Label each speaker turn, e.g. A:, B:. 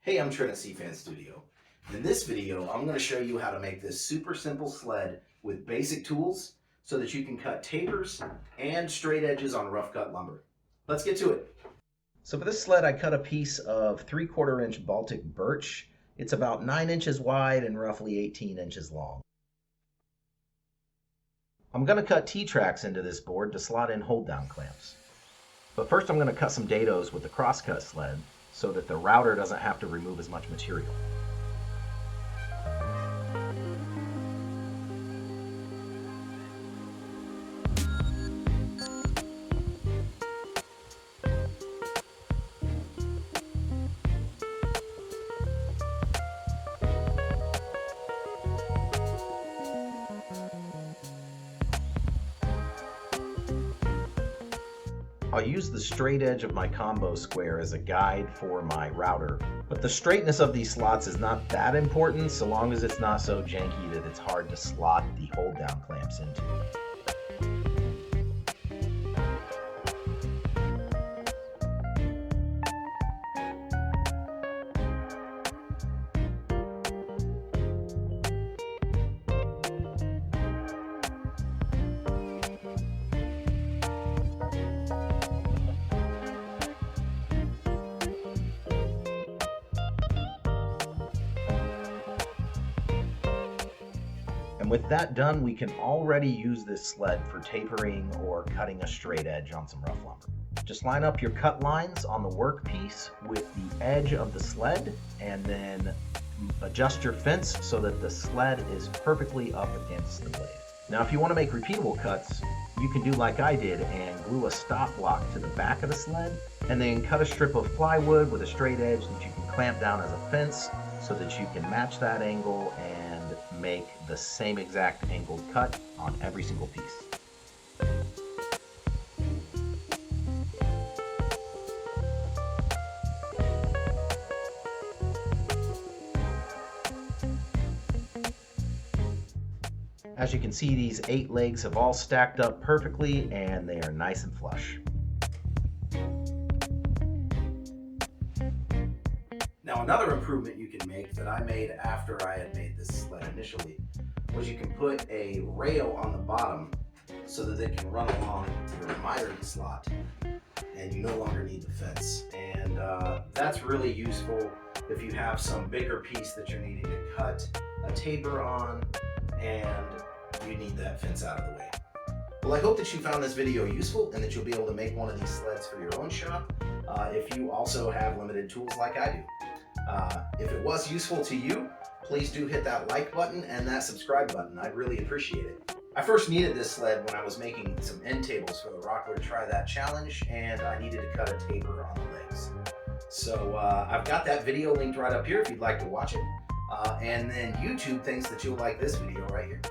A: Hey, I'm Trent at CFan Studio. In this video, I'm going to show you how to make this super simple sled with basic tools so that you can cut tapers and straight edges on rough cut lumber. Let's get to it. So for this sled, I cut a piece of 3/4 inch Baltic birch. It's about 9 inches wide and roughly 18 inches long. I'm going to cut T-tracks into this board to slot in hold down clamps. But first I'm going to cut some dados with the crosscut sled so that the router doesn't have to remove as much material. I'll use the straight edge of my combo square as a guide for my router, but the straightness of these slots is not that important so long as it's not so janky that it's hard to slot the hold down clamps into. And with that done, we can already use this sled for tapering or cutting a straight edge on some rough lumber. Just line up your cut lines on the workpiece with the edge of the sled and then adjust your fence so that the sled is perfectly up against the blade. Now if you want to make repeatable cuts, you can do like I did and glue a stop block to the back of the sled and then cut a strip of plywood with a straight edge that you can clamp down as a fence so that you can match that angle and make the same exact angled cut on every single piece. As you can see, these 8 legs have all stacked up perfectly and they are nice and flush. Now another improvement you can make that I made after I had made this sled initially was you can put a rail on the bottom so that it can run along your miter slot and you no longer need the fence. And that's really useful if you have some bigger piece that you're needing to cut a taper on and you need that fence out of the way. Well, I hope that you found this video useful and that you'll be able to make one of these sleds for your own shop if you also have limited tools like I do. If it was useful to you, please do hit that like button and that subscribe button. I'd really appreciate it. I first needed this sled when I was making some end tables for the Rockler Try That challenge, and I needed to cut a taper on the legs. So I've got that video linked right up here if you'd like to watch it. And then YouTube thinks that you'll like this video right here.